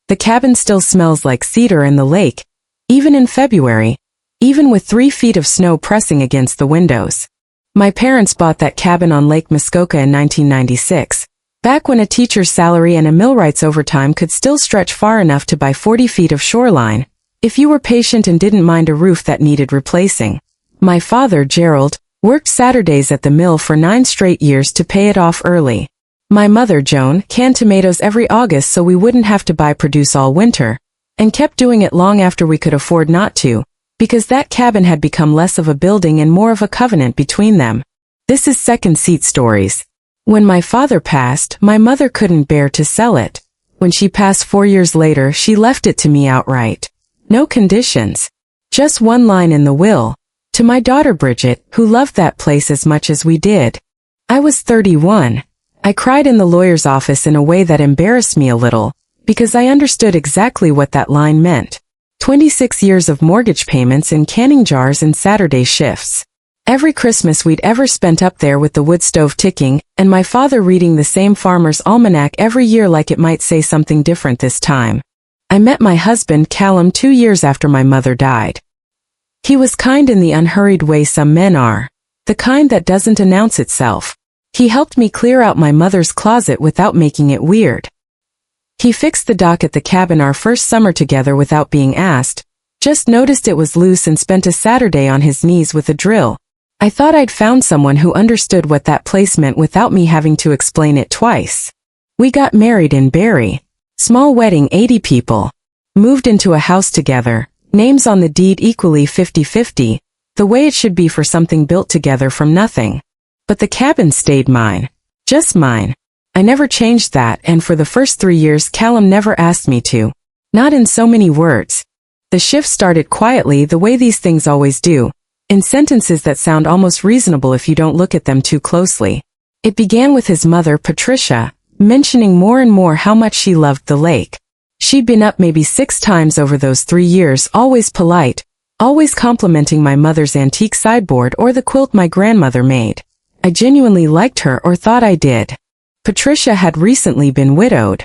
The cabin still smells like cedar in the lake, even in February, even with 3 feet of snow pressing against the windows. My parents bought that cabin on Lake Muskoka in 1996, back when a teacher's salary and a millwright's overtime could still stretch far enough to buy 40 feet of shoreline, if you were patient and didn't mind a roof that needed replacing. My father, Gerald, worked Saturdays at the mill for 9 straight years to pay it off early. My mother, Joan, canned tomatoes every August so we wouldn't have to buy produce all winter, and kept doing it long after we could afford not to, because that cabin had become less of a building and more of a covenant between them. This is second seat stories. When my father passed, my mother couldn't bear to sell it. When she passed 4 years later, she left it to me outright. No conditions. Just one line in the will. To my daughter Bridget, who loved that place as much as we did. I was 31. I cried in the lawyer's office in a way that embarrassed me a little, because I understood exactly what that line meant. 26 years of mortgage payments in canning jars and Saturday shifts. Every Christmas we'd ever spent up there with the wood stove ticking, and my father reading the same farmer's almanac every year like it might say something different this time. I met my husband Callum 2 years after my mother died. He was kind in the unhurried way some men are, the kind that doesn't announce itself. He helped me clear out my mother's closet without making it weird. He fixed the dock at the cabin our first summer together without being asked, just noticed it was loose and spent a Saturday on his knees with a drill. I thought I'd found someone who understood what that place meant without me having to explain it twice. We got married in Barrie. Small wedding, 80 people. Moved into a house together, names on the deed equally 50-50, the way it should be for something built together from nothing. But the cabin stayed mine. Just mine. I never changed that, and for the first 3 years Callum never asked me to. Not in so many words. The shift started quietly the way these things always do, in sentences that sound almost reasonable if you don't look at them too closely. It began with his mother, Patricia, mentioning more and more how much she loved the lake. She'd been up maybe 6 times over those 3 years, always polite, always complimenting my mother's antique sideboard or the quilt my grandmother made. I genuinely liked her, or thought I did. Patricia had recently been widowed.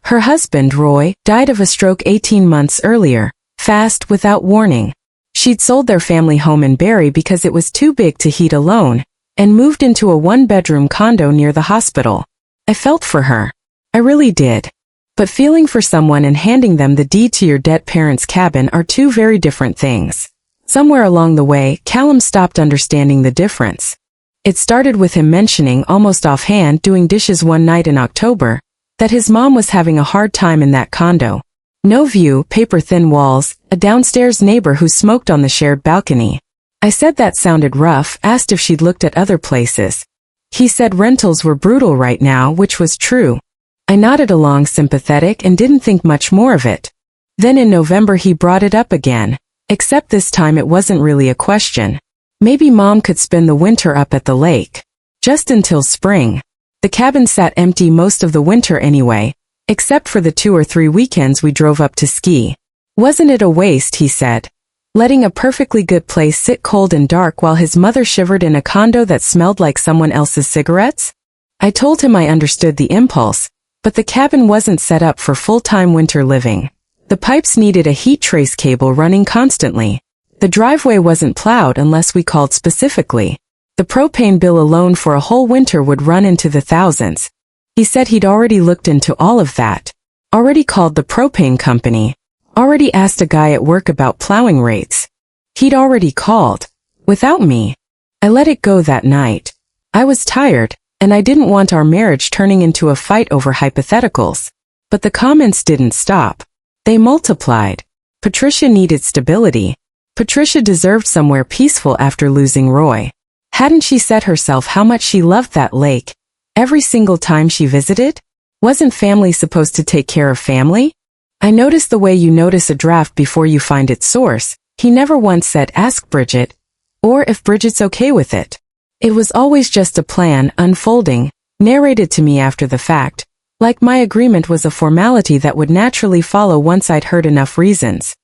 Her husband, Roy, died of a stroke 18 months earlier, fast, without warning. She'd sold their family home in Barrie because it was too big to heat alone, and moved into a 1-bedroom condo near the hospital. I felt for her. I really did. But feeling for someone and handing them the deed to your dead parents' cabin are 2 very different things. Somewhere along the way, Callum stopped understanding the difference. It started with him mentioning, almost offhand, doing dishes one night in October, that his mom was having a hard time in that condo. No view, paper-thin walls, a downstairs neighbor who smoked on the shared balcony. I said that sounded rough, asked if she'd looked at other places. He said rentals were brutal right now, which was true. I nodded along sympathetic and didn't think much more of it. Then in November he brought it up again, except this time it wasn't really a question. Maybe Mom could spend the winter up at the lake. Just until spring. The cabin sat empty most of the winter anyway, except for the 2 or 3 weekends we drove up to ski. Wasn't it a waste, he said, letting a perfectly good place sit cold and dark while his mother shivered in a condo that smelled like someone else's cigarettes? I told him I understood the impulse, but the cabin wasn't set up for full-time winter living. The pipes needed a heat trace cable running constantly. The driveway wasn't plowed unless we called specifically. The propane bill alone for a whole winter would run into the thousands. He said he'd already looked into all of that. Already called the propane company. Already asked a guy at work about plowing rates. He'd already called. Without me. I let it go that night. I was tired, and I didn't want our marriage turning into a fight over hypotheticals. But the comments didn't stop. They multiplied. Patricia needed stability. Patricia deserved somewhere peaceful after losing Roy. Hadn't she said herself how much she loved that lake? Every single time she visited? Wasn't family supposed to take care of family? I noticed the way you notice a draft before you find its source. He never once said, "Ask Bridget," or if Bridget's okay with it. It was always just a plan, unfolding, narrated to me after the fact, like my agreement was a formality that would naturally follow once I'd heard enough reasons.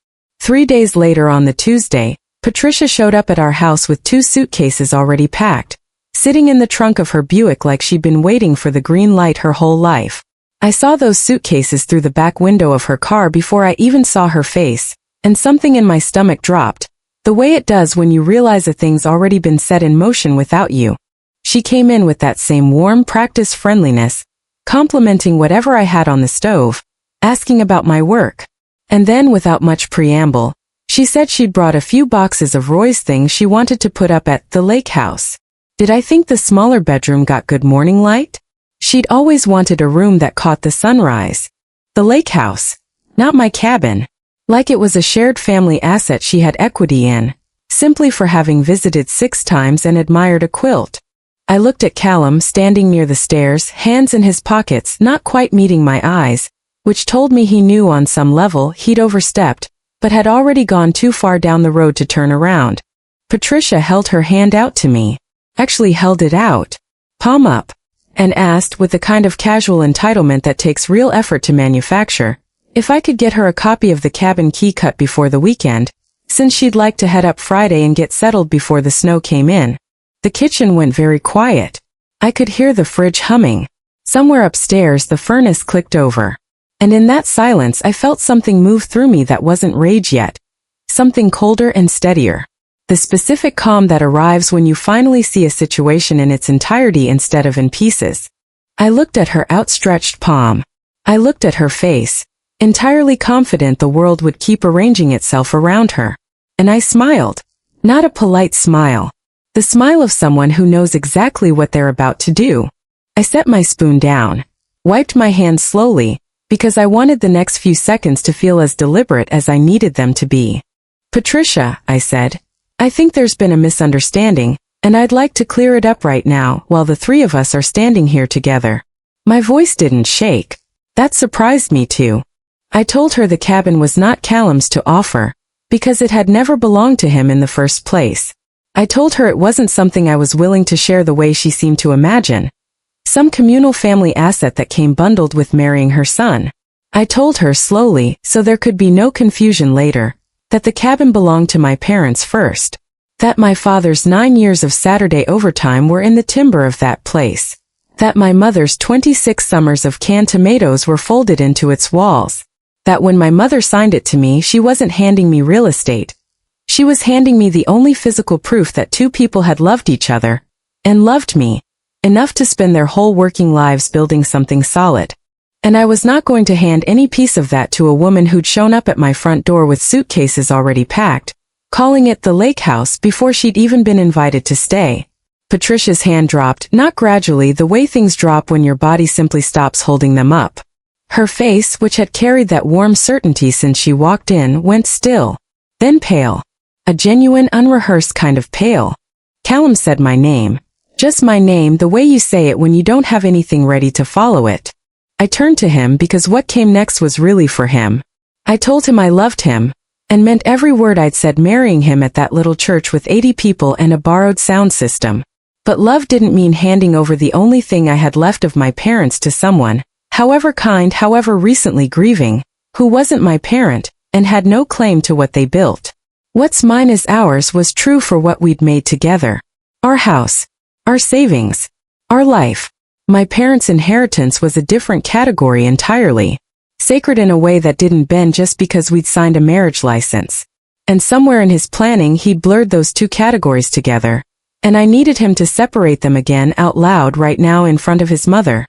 3 days later on the Tuesday, Patricia showed up at our house with 2 suitcases already packed, sitting in the trunk of her Buick like she'd been waiting for the green light her whole life. I saw those suitcases through the back window of her car before I even saw her face, and something in my stomach dropped, the way it does when you realize a thing's already been set in motion without you. She came in with that same warm, practiced friendliness, complimenting whatever I had on the stove, asking about my work. And then, without much preamble, she said she'd brought a few boxes of Roy's things she wanted to put up at the lake house. Did I think the smaller bedroom got good morning light? She'd always wanted a room that caught the sunrise. The lake house, not my cabin. Like it was a shared family asset she had equity in, simply for having visited 6 times and admired a quilt. I looked at Callum standing near the stairs, hands in his pockets, not quite meeting my eyes, which told me he knew on some level he'd overstepped, but had already gone too far down the road to turn around. Patricia held her hand out to me, actually held it out, palm up, and asked, with the kind of casual entitlement that takes real effort to manufacture, if I could get her a copy of the cabin key cut before the weekend, since she'd like to head up Friday and get settled before the snow came in. The kitchen went very quiet. I could hear the fridge humming. Somewhere upstairs the furnace clicked over. And in that silence I felt something move through me that wasn't rage yet. Something colder and steadier. The specific calm that arrives when you finally see a situation in its entirety instead of in pieces. I looked at her outstretched palm. I looked at her face, entirely confident the world would keep arranging itself around her. And I smiled. Not a polite smile. The smile of someone who knows exactly what they're about to do. I set my spoon down, wiped my hands slowly, because I wanted the next few seconds to feel as deliberate as I needed them to be. Patricia, I said, I think there's been a misunderstanding, and I'd like to clear it up right now while the 3 of us are standing here together. My voice didn't shake. That surprised me too. I told her the cabin was not Callum's to offer, because it had never belonged to him in the first place. I told her it wasn't something I was willing to share the way she seemed to imagine. Some communal family asset that came bundled with marrying her son. I told her slowly, so there could be no confusion later, that the cabin belonged to my parents first. That my father's 9 years of Saturday overtime were in the timber of that place. That my mother's 26 summers of canned tomatoes were folded into its walls. That when my mother signed it to me, she wasn't handing me real estate. She was handing me the only physical proof that 2 people had loved each other, and loved me, enough to spend their whole working lives building something solid. And I was not going to hand any piece of that to a woman who'd shown up at my front door with suitcases already packed, calling it the lake house before she'd even been invited to stay. Patricia's hand dropped, not gradually the way things drop when your body simply stops holding them up. Her face, which had carried that warm certainty since she walked in, went still, then pale. A genuine, unrehearsed kind of pale. Callum said my name. Just my name, the way you say it when you don't have anything ready to follow it. I turned to him because what came next was really for him. I told him I loved him, and meant every word I'd said, marrying him at that little church with 80 people and a borrowed sound system. But love didn't mean handing over the only thing I had left of my parents to someone, however kind, however recently grieving, who wasn't my parent, and had no claim to what they built. What's mine is ours was true for what we'd made together. Our house. Our savings. Our life. My parents' inheritance was a different category entirely. Sacred in a way that didn't bend just because we'd signed a marriage license. And somewhere in his planning he'd blurred those 2 categories together. And I needed him to separate them again out loud right now in front of his mother.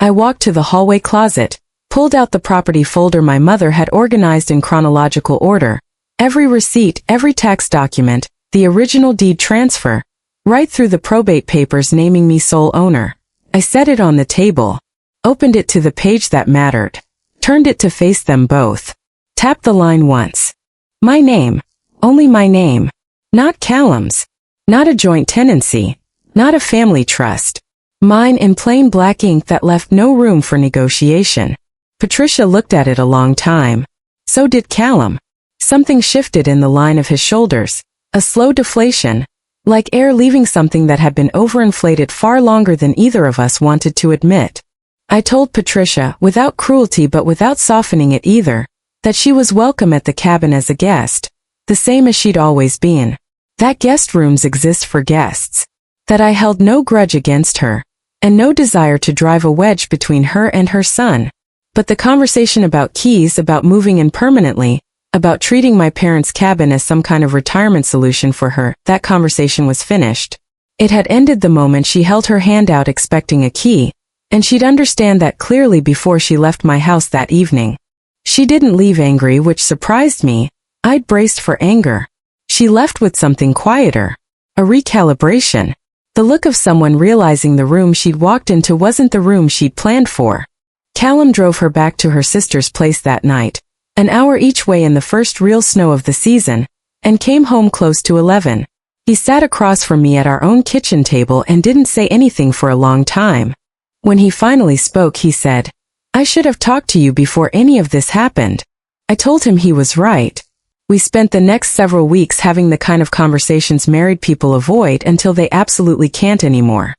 I walked to the hallway closet, pulled out the property folder my mother had organized in chronological order. Every receipt, every tax document, the original deed transfer, right through the probate papers naming me sole owner. I set it on the table, opened it to the page that mattered, turned it to face them both, tapped the line once. My name, only my name, not Callum's, not a joint tenancy, not a family trust. Mine in plain black ink that left no room for negotiation. Patricia looked at it a long time. So did Callum. Something shifted in the line of his shoulders, a slow deflation, like air leaving something that had been overinflated far longer than either of us wanted to admit. I told Patricia, without cruelty but without softening it either, that she was welcome at the cabin as a guest, the same as she'd always been. That guest rooms exist for guests. That I held no grudge against her, and no desire to drive a wedge between her and her son. But the conversation about keys, about moving in permanently, about treating my parents' cabin as some kind of retirement solution for her, that conversation was finished. It had ended the moment she held her hand out expecting a key, and she'd understand that clearly before she left my house that evening. She didn't leave angry, which surprised me. I'd braced for anger. She left with something quieter. A recalibration. The look of someone realizing the room she'd walked into wasn't the room she'd planned for. Callum drove her back to her sister's place that night, an hour each way in the first real snow of the season, and came home close to 11. He sat across from me at our own kitchen table and didn't say anything for a long time. When he finally spoke, he said, "I should have talked to you before any of this happened." I told him he was right. We spent the next several weeks having the kind of conversations married people avoid until they absolutely can't anymore.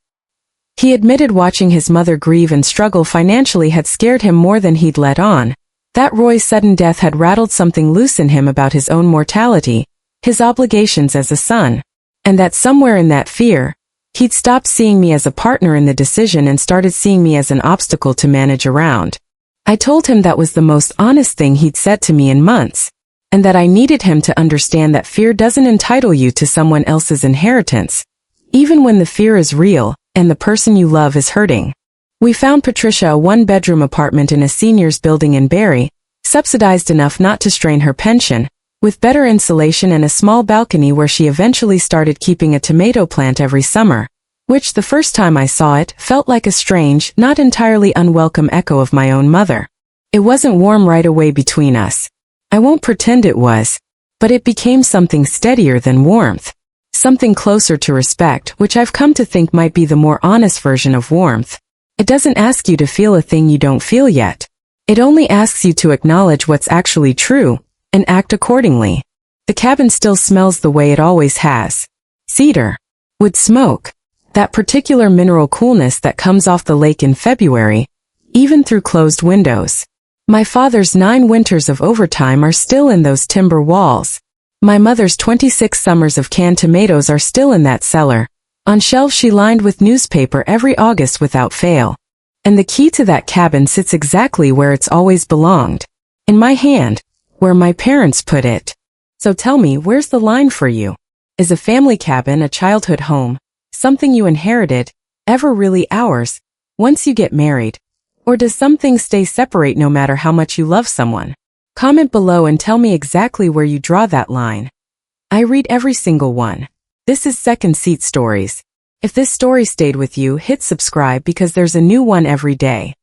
He admitted watching his mother grieve and struggle financially had scared him more than he'd let on, that Roy's sudden death had rattled something loose in him about his own mortality, his obligations as a son, and that somewhere in that fear, he'd stopped seeing me as a partner in the decision and started seeing me as an obstacle to manage around. I told him that was the most honest thing he'd said to me in months, and that I needed him to understand that fear doesn't entitle you to someone else's inheritance, even when the fear is real and the person you love is hurting. We found Patricia a one-bedroom apartment in a seniors building in Barrie, subsidized enough not to strain her pension, with better insulation and a small balcony where she eventually started keeping a tomato plant every summer, which the first time I saw it felt like a strange, not entirely unwelcome echo of my own mother. It wasn't warm right away between us. I won't pretend it was, but it became something steadier than warmth. Something closer to respect, which I've come to think might be the more honest version of warmth. It doesn't ask you to feel a thing you don't feel yet. It only asks you to acknowledge what's actually true, and act accordingly. The cabin still smells the way it always has. Cedar. Wood smoke. That particular mineral coolness that comes off the lake in February, even through closed windows. My father's 9 winters of overtime are still in those timber walls. My mother's 26 summers of canned tomatoes are still in that cellar, on shelves she lined with newspaper every August without fail. And the key to that cabin sits exactly where it's always belonged. In my hand, where my parents put it. So tell me, where's the line for you? Is a family cabin, a childhood home, something you inherited, ever really ours, once you get married? Or does some things stay separate no matter how much you love someone? Comment below and tell me exactly where you draw that line. I read every single one. This is Second Seat Stories. If this story stayed with you, hit subscribe because there's a new one every day.